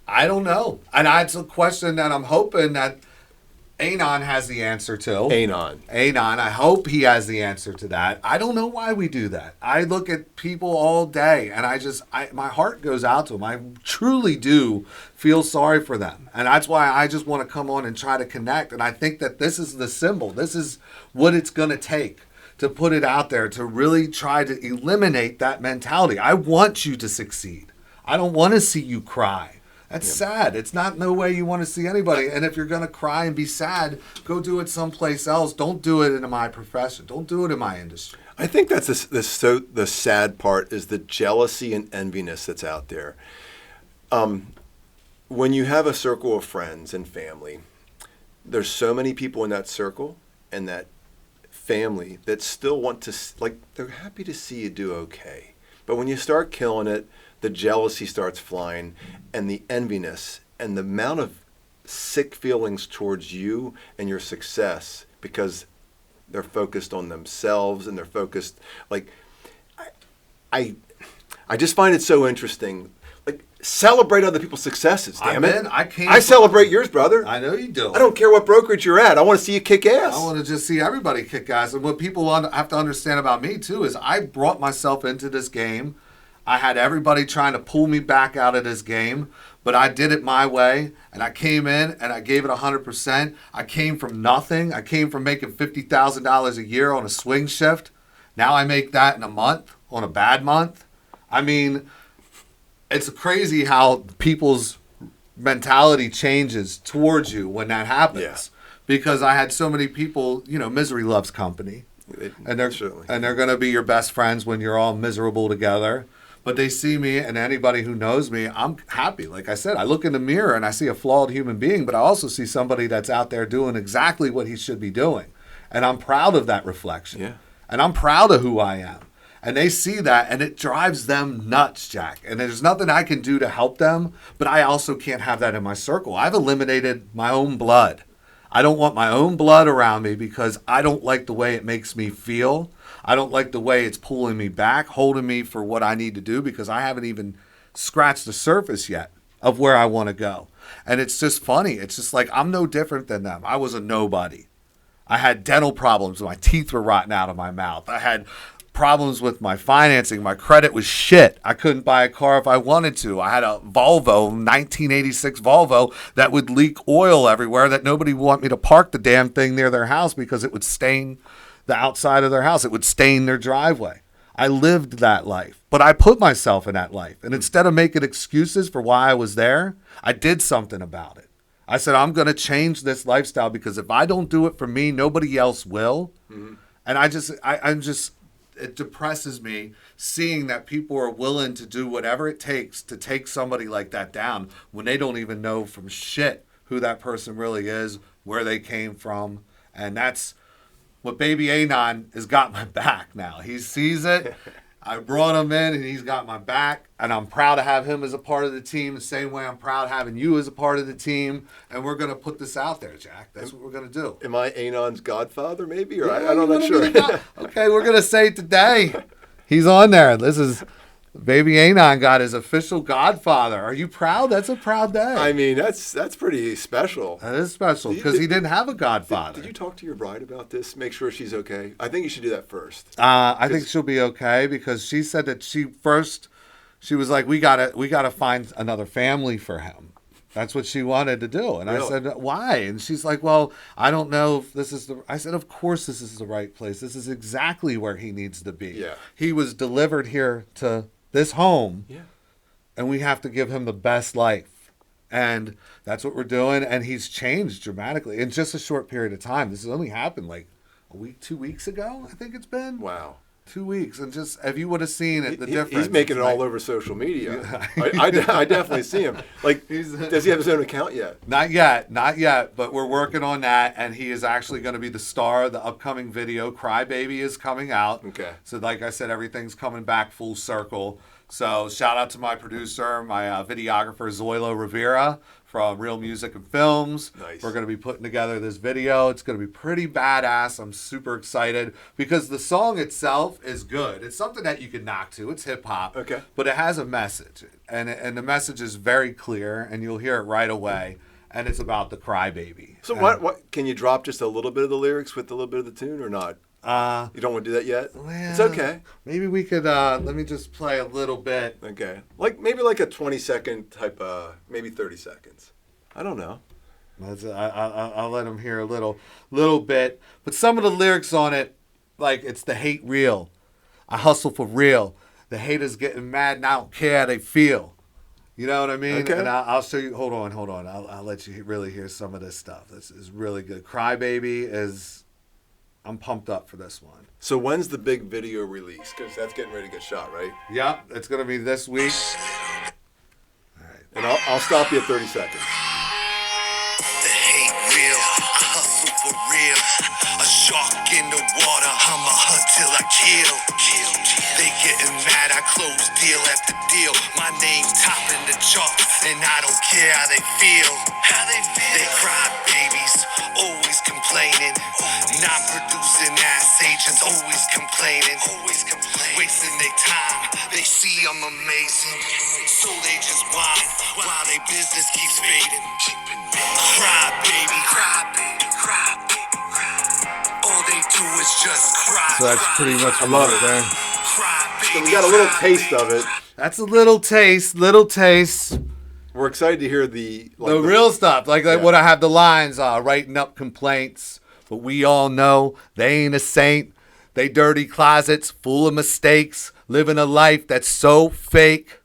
I don't know. And that's a question that I'm hoping that Anon has the answer to. Anon. I hope he has the answer to that. I don't know why we do that. I look at people all day and my heart goes out to them. I truly do feel sorry for them. And that's why I just want to come on and try to connect. And I think that this is the symbol. This is what it's going to take to put it out there, to really try to eliminate that mentality. I want you to succeed. I don't want to see you cry. That's sad. It's not no way you want to see anybody. And if you're going to cry and be sad, go do it someplace else. Don't do it in my profession. Don't do it in my industry. I think that's the sad part is the jealousy and enviness that's out there. When you have a circle of friends and family, there's so many people in that circle and that family that still want to, like, they're happy to see you do okay. But when you start killing it, the jealousy starts flying and the enviness and the amount of sick feelings towards you and your success because they're focused on themselves and they're focused, like, I just find it so interesting. Like, celebrate other people's successes, damn it. I celebrate yours, brother. I know you do. I don't care what brokerage you're at. I want to see you kick ass. I want to just see everybody kick ass. And what people have to understand about me, too, is I brought myself into this game. I had everybody trying to pull me back out of this game, but I did it my way, and I came in, and I gave it 100%. I came from nothing. I came from making $50,000 a year on a swing shift. Now I make that in a month on a bad month. I mean, it's crazy how people's mentality changes towards you when that happens. Yeah. Because I had so many people, misery loves company. And they're going to be your best friends when you're all miserable together. But they see me, and anybody who knows me, I'm happy. Like I said, I look in the mirror and I see a flawed human being, but I also see somebody that's out there doing exactly what he should be doing. And I'm proud of that reflection. Yeah. And I'm proud of who I am. And they see that, and it drives them nuts, Jack. And there's nothing I can do to help them, but I also can't have that in my circle. I've eliminated my own blood. I don't want my own blood around me because I don't like the way it makes me feel. I don't like the way it's pulling me back, holding me for what I need to do because I haven't even scratched the surface yet of where I want to go. And it's just funny. It's just like I'm no different than them. I was a nobody. I had dental problems. My teeth were rotting out of my mouth. I had problems with my financing. My credit was shit. I couldn't buy a car if I wanted to. I had a Volvo, 1986 Volvo, that would leak oil everywhere that nobody would want me to park the damn thing near their house because it would stain the outside of their house. It would stain their driveway. I lived that life, but I put myself in that life. And instead of making excuses for why I was there, I did something about it. I said, I'm going to change this lifestyle because if I don't do it for me, nobody else will. Mm-hmm. And I'm just, it depresses me seeing that people are willing to do whatever it takes to take somebody like that down when they don't even know from shit who that person really is, where they came from. And that's what Baby Anon has got my back now. He sees it. I brought him in, and he's got my back, and I'm proud to have him as a part of the team the same way I'm proud having you as a part of the team, and we're going to put this out there, Jack. That's what we're going to do. Am I Anon's godfather, maybe? Or Yeah, I'm not sure. Okay, we're going to say today he's on there. This is Baby Anon got his official godfather. Are you proud? That's a proud day. I mean, that's pretty special. That is special because he didn't have a godfather. Did you talk to your bride about this? Make sure she's okay. I think you should do that first. I think she'll be okay because she said that she was like, we gotta find another family for him. That's what she wanted to do. And Really? I said, why? And she's like, well, I don't know if this is I said, of course this is the right place. This is exactly where he needs to be. Yeah. He was delivered here to this home. Yeah. And we have to give him the best life. And that's what we're doing. And he's changed dramatically in just a short period of time. This has only happened like a week, 2 weeks ago, I think it's been. Wow. 2 weeks. And just, if you would have seen it, the difference. He's making it it's all like- over social media. I definitely see him. Like, does he have his own account yet? Not yet, but we're working on that. And he is actually going to be the star of the upcoming video. Crybaby is coming out. Okay. So like I said, everything's coming back full circle. So shout out to my producer, my videographer, Zoilo Rivera from Real Music and Films. Nice. We're going to be putting together this video. It's going to be pretty badass. I'm super excited because the song itself is good. It's something that you can knock to. It's hip hop. Okay. But it has a message. And the message is very clear, and you'll hear it right away. And it's about the crybaby. So And, what? Can you drop just a little bit of the lyrics with a little bit of the tune or not? You don't want to do that yet? It's well, okay. Maybe we could, let me just play a little bit. Okay. Maybe like a 20-second type maybe 30 seconds. I don't know. I'll let him hear a little bit. But some of the lyrics on it, like it's the hate real. I hustle for real. The haters getting mad and I don't care how they feel. You know what I mean? Okay. And I'll show you. Hold on. I'll let you really hear some of this stuff. This is really good. Crybaby is... I'm pumped up for this one. So when's the big video release? Because that's getting ready to get shot, right? Yep, it's going to be this week. All right. And I'll stop you at 30 seconds. The hate real, I hustle for real. A shark in the water, I'm a hunt till I kill. They getting mad, I close deal after deal. My name topping the charts, and I don't care how they feel. They cry babies, always complaining. Non-producing ass agents, always complaining. Wasting their time, they see I'm amazing. So they just whine while their business keeps fading. Cry, baby, cry, baby, cry, baby, cry. All they do is just cry. So that's pretty much I love it. there. Cry, So baby, we got a little cry, taste baby. of it. That's a little taste. We're excited to hear the The real stuff, like Yeah. what I have the lines, writing up complaints, but we all know they ain't a saint. They dirty closets, full of mistakes, living a life that's so fake,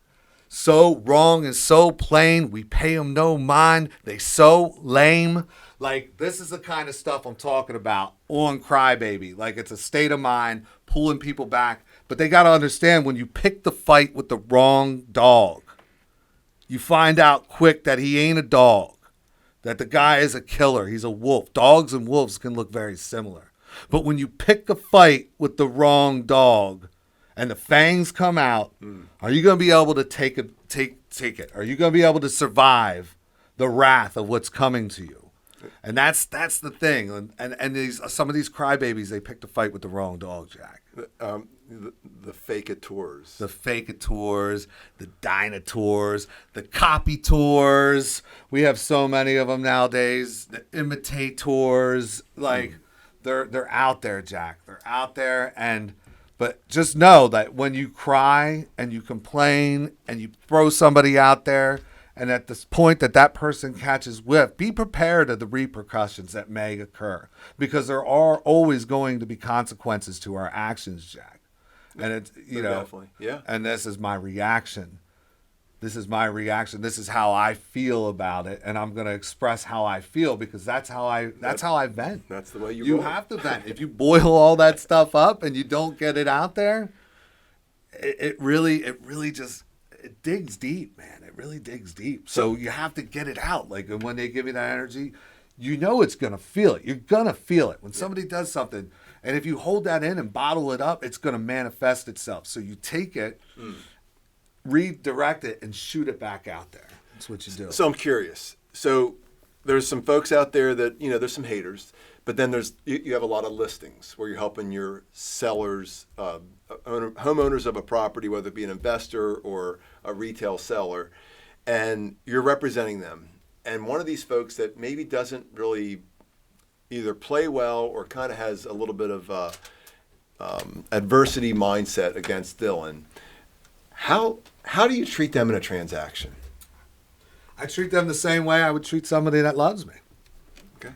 so wrong and so plain. We pay them no mind. They so lame. Like, this is the kind of stuff I'm talking about on Crybaby. Like, it's a state of mind, pulling people back. But they got to understand, when you pick the fight with the wrong dog, you find out quick that he ain't a dog, that the guy is a killer. He's a wolf. Dogs and wolves can look very similar. But when you pick a fight with the wrong dog and the fangs come out, are you going to be able to take it? Are you going to be able to survive the wrath of what's coming to you? And that's the thing. And some of these crybabies, they picked a fight with the wrong dog, Jack. the fakators. The fakators, the dinators, the copytors. We have so many of them nowadays. The imitators, like they're out there, Jack. They're out there, but just know that when you cry and you complain and you throw somebody out there, and at this point that person catches whiff, be prepared of the repercussions that may occur, because there are always going to be consequences to our actions, Jack. And it's, Definitely. Yeah. And this is my reaction. This is how I feel about it, and I'm going to express how I feel, because that's how I vent. That's the way you You roll. have to vent. If you boil all that stuff up and you don't get it out there, it really just digs deep, man. It really digs deep. So you have to get it out. Like, and when they give you that energy, it's going to feel it. You're going to feel it when somebody does something. And if you hold that in and bottle it up, it's going to manifest itself. So you take it, redirect it, and shoot it back out there. That's what you do. So I'm curious. So there's some folks out there that, there's some haters, but then you have a lot of listings where you're helping your sellers homeowners of a property, whether it be an investor or a retail seller, and you're representing them. And one of these folks that maybe doesn't really either play well or kind of has a little bit of adversity mindset against Dylan, how do you treat them in a transaction? I treat them the same way I would treat somebody that loves me. Okay.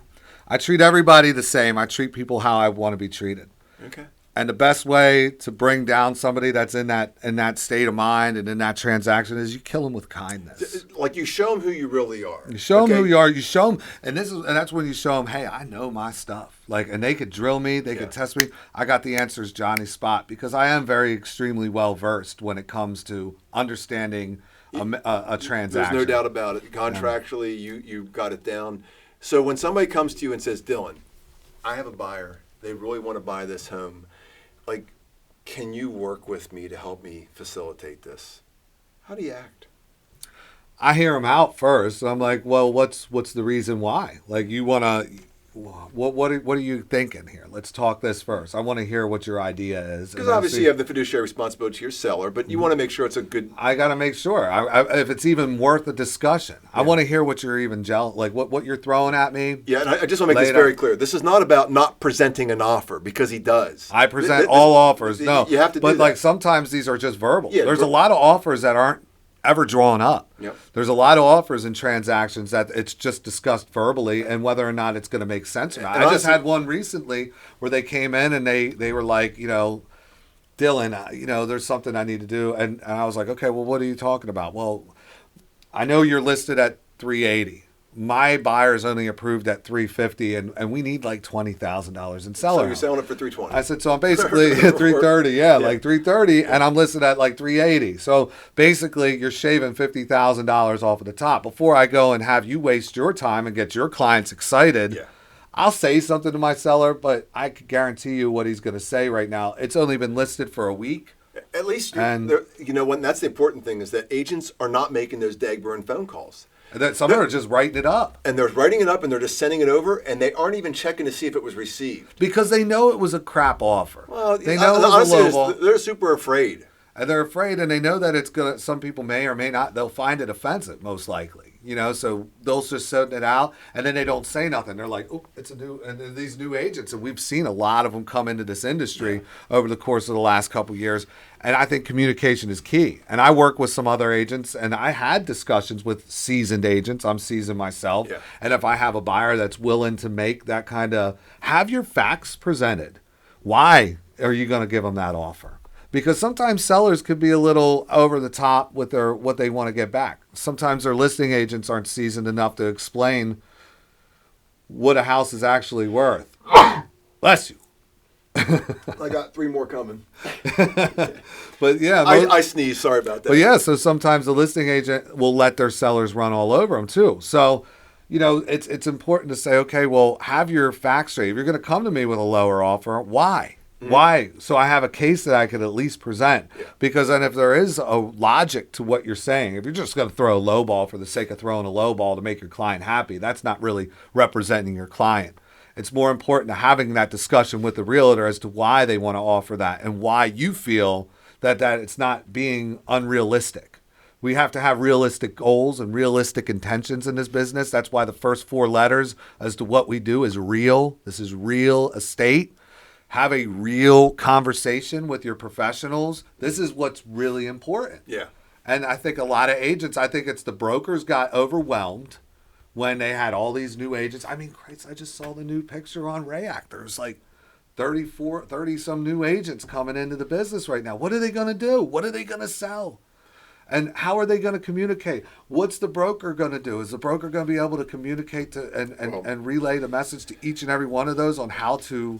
I treat everybody the same. I treat people how I want to be treated. Okay. And the best way to bring down somebody that's in that state of mind and in that transaction is you kill them with kindness. Like you show them who you really are. You show them who you are. You show them, and that's when you show them, hey, I know my stuff. And they could drill me, they could test me. I got the answers, Johnny Spot, because I am very extremely well versed when it comes to understanding a transaction. There's no doubt about it. Contractually, you got it down. So when somebody comes to you and says, Dylan, I have a buyer. They really want to buy this home. Can you work with me to help me facilitate this? How do you act? I hear them out first. I'm like, well, what's the reason why? You want to, what are you thinking here? Let's talk this first. I want to hear what your idea is. Because obviously you have the fiduciary responsibility to your seller, but you want to make sure it's a good... I got to make sure. If it's even worth a discussion. I want to hear what you're even what you're throwing at me. Yeah, and I just want to make this very clear. This is not about not presenting an offer, because he does. I present all offers. No, you have to do that. Sometimes these are just verbal. Yeah, There's a lot of offers that aren't ever drawn up. Yep. There's a lot of offers in transactions that it's just discussed verbally, and whether or not it's going to make sense or not. I just had one recently where they came in and they were like, Dylan, there's something I need to do, and I was like, okay, well, what are you talking about? Well, I know you're listed at 380. My buyer's only approved at 350, and we need $20,000 in seller. So you're selling it for 320. I said, so I'm basically 330, yeah, 330, and I'm listed at 380. So basically, you're shaving $50,000 off of the top. Before I go and have you waste your time and get your clients excited, I'll say something to my seller, but I can guarantee you what he's going to say right now. It's only been listed for a week. At least, that's the important thing, is that agents are not making those dag-burn phone calls. Some are just writing it up. And they're writing it up and they're just sending it over, and they aren't even checking to see if it was received. Because they know it was a crap offer. Well, they know it was a lowball. They're super afraid. And they're afraid, and they know that it's going to, some people may or may not, they'll find it offensive, most likely. So they'll just send it out, and then they don't say nothing. They're like, oh, it's and these new agents, and we've seen a lot of them come into this industry over the course of the last couple of years. And I think communication is key. And I work with some other agents, and I had discussions with seasoned agents. I'm seasoned myself. Yeah. And if I have a buyer that's willing to make that kind of, have your facts presented. Why are you going to give them that offer? Because sometimes sellers could be a little over the top with what they want to get back. Sometimes their listing agents aren't seasoned enough to explain what a house is actually worth. Bless you. I got 3 more coming. But yeah, I sneezed. Sorry about that. But yeah, so sometimes the listing agent will let their sellers run all over them too. So, it's important to say, okay, well, have your facts straight. If you're going to come to me with a lower offer, why? Mm-hmm. Why? So I have a case that I could at least present. Yeah. Because then if there is a logic to what you're saying, if you're just going to throw a low ball for the sake of throwing a low ball to make your client happy, that's not really representing your client. It's more important to having that discussion with the realtor as to why they want to offer that and why you feel that it's not being unrealistic. We have to have realistic goals and realistic intentions in this business. That's why the first 4 letters as to what we do is real. This is real estate. Have a real conversation with your professionals. This is what's really important. Yeah. And I think a lot of agents, I think it's the brokers got overwhelmed when they had all these new agents. I mean, Christ, I just saw the new picture on Rayak. There's 30 some new agents coming into the business right now. What are they going to do? What are they going to sell? And how are they going to communicate? What's the broker going to do? Is the broker going to be able to communicate and relay the message to each and every one of those on how to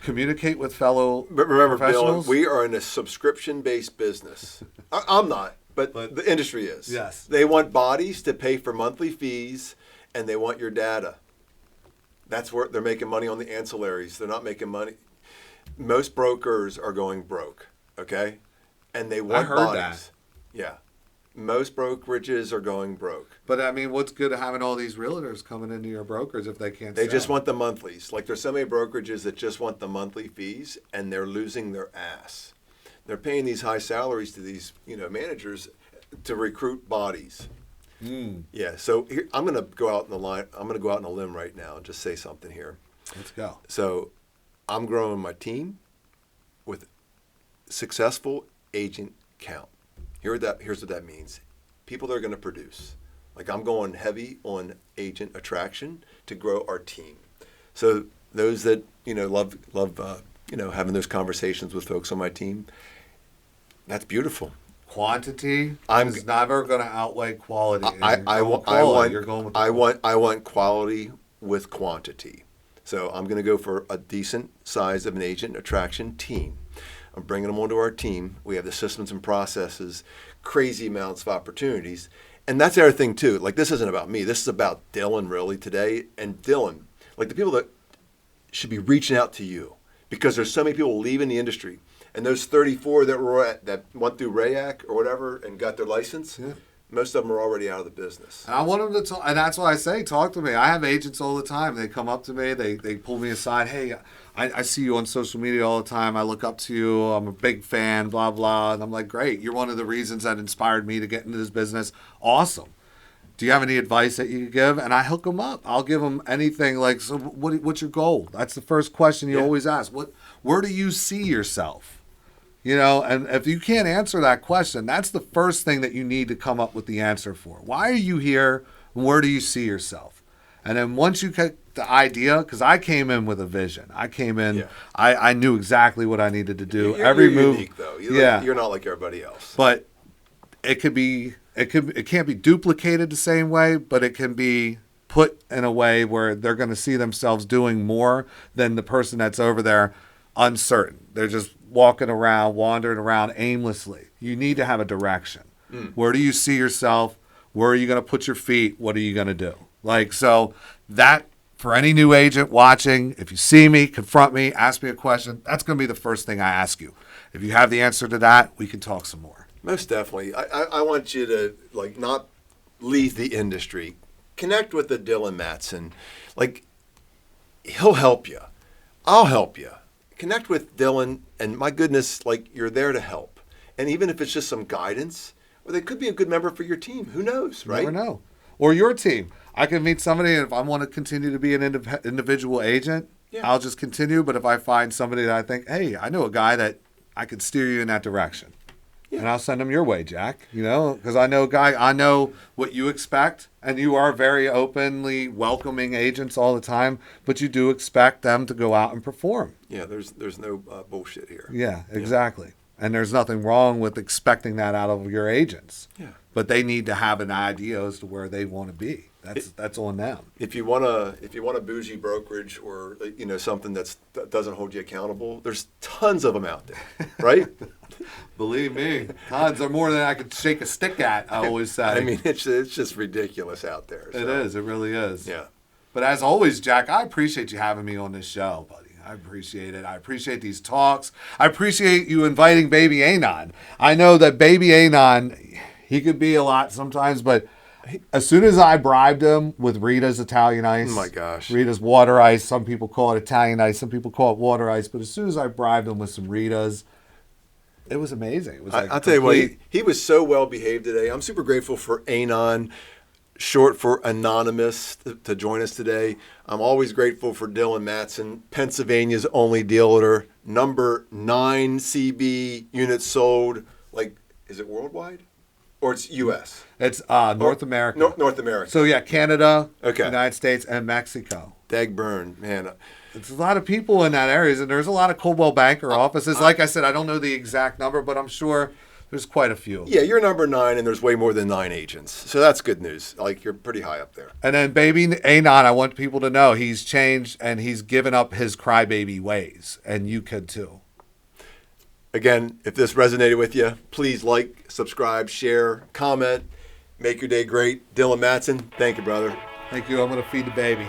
communicate with fellow professionals? Bill, we are in a subscription-based business. I'm not, but the industry is. Yes. They want bodies to pay for monthly fees, and they want your data. That's where they're making money on the ancillaries. They're not making money. Most brokers are going broke, okay? And they want bodies. I heard that. Yeah. Most brokerages are going broke. But, I mean, what's good at having all these realtors coming into your brokers if they can't They sell? just want the monthlies. There's so many brokerages that just want the monthly fees, and they're losing their ass. They're paying these high salaries to these, managers to recruit bodies. Yeah. So here, I'm going to go out on a limb right now and just say something here. Let's go. So I'm growing my team with successful agent count. Here's what that means. People that are going to produce. Like I'm going heavy on agent attraction to grow our team. So those that, love having those conversations with folks on my team, that's beautiful. Quantity is never going to outweigh quality. I want quality with quantity. So I'm going to go for a decent size of an agent attraction team. I'm bringing them onto our team. We have the systems and processes, crazy amounts of opportunities. And that's the other thing, too. Like, this isn't about me. This is about Dylan, really, today. And Dylan, like the people that should be reaching out to you, because there's so many people leaving the industry. And those 34 that went through RAAC or whatever and got their license, most of them are already out of the business. And I want them to talk, and that's why I say, talk to me. I have agents all the time. They come up to me. They pull me aside. Hey, I see you on social media all the time. I look up to you. I'm a big fan, blah, blah. And I'm like, great. You're one of the reasons that inspired me to get into this business. Awesome. Do you have any advice that you could give? And I hook them up. I'll give them anything like, so what's your goal? That's the first question you always ask. Where do you see yourself? And if you can't answer that question, that's the first thing that you need to come up with the answer for. Why are you here? And where do you see yourself? And then once you get the idea, because I came in with a vision. I came in, I knew exactly what I needed to do. You're Every move, unique, though. You're not like everybody else. But it can't be duplicated the same way, but it can be put in a way where they're going to see themselves doing more than the person that's over there uncertain. They're just walking around, wandering around aimlessly. You need to have a direction. Where do you see yourself? Where are you going to put your feet? What are you going to do? So that, for any new agent watching, if you see me, confront me, ask me a question, that's going to be the first thing I ask you. If you have the answer to that, we can talk some more. Most definitely. I want you to, not leave the industry. Connect with the Dylan Madsen. He'll help you. I'll help you. Connect with Dylan, and my goodness, you're there to help. And even if it's just some guidance, or they could be a good member for your team. Who knows, right? You never know. Or your team. I can meet somebody, and if I want to continue to be an individual agent, I'll just continue. But if I find somebody that I think, hey, I know a guy that I could steer you in that direction. And I'll send them your way, Jack, because I know what you expect, and you are very openly welcoming agents all the time, but you do expect them to go out and perform. Yeah, there's no bullshit here. Yeah, exactly. And there's nothing wrong with expecting that out of your agents. Yeah. But they need to have an idea as to where they want to be. That's on them. If you want a bougie brokerage or something that doesn't hold you accountable, there's tons of them out there, right? Believe me, tons are more than I could shake a stick at. I always say. I mean, it's just ridiculous out there. So. It is. It really is. Yeah. But as always, Jack, I appreciate you having me on this show, buddy. I appreciate it. I appreciate these talks. I appreciate you inviting Baby Anon. I know that Baby Anon, he could be a lot sometimes, but as soon as I bribed him with Rita's Italian ice. Oh, my gosh. Rita's water ice. Some people call it Italian ice. Some people call it water ice. But as soon as I bribed him with some Rita's, it was amazing. It was I'll tell you what, he was so well behaved today. I'm super grateful for Anon, short for Anonymous, to join us today. I'm always grateful for Dylan Madsen, Pennsylvania's only dealer, number 9 CB units sold. Is it worldwide? Or it's U.S.? It's North America. North America. So, Canada, United States, and Mexico. Dagburn, man. It's a lot of people in that area, and there's a lot of Coldwell Banker offices. Like I said, I don't know the exact number, but I'm sure there's quite a few. Yeah, you're number 9, and there's way more than 9 agents. So that's good news. You're pretty high up there. And then Baby Anon, I want people to know he's changed, and he's given up his crybaby ways, and you could too. Again, if this resonated with you, please like, subscribe, share, comment. Make your day great. Dylan Madsen, thank you, brother. Thank you. I'm going to feed the baby.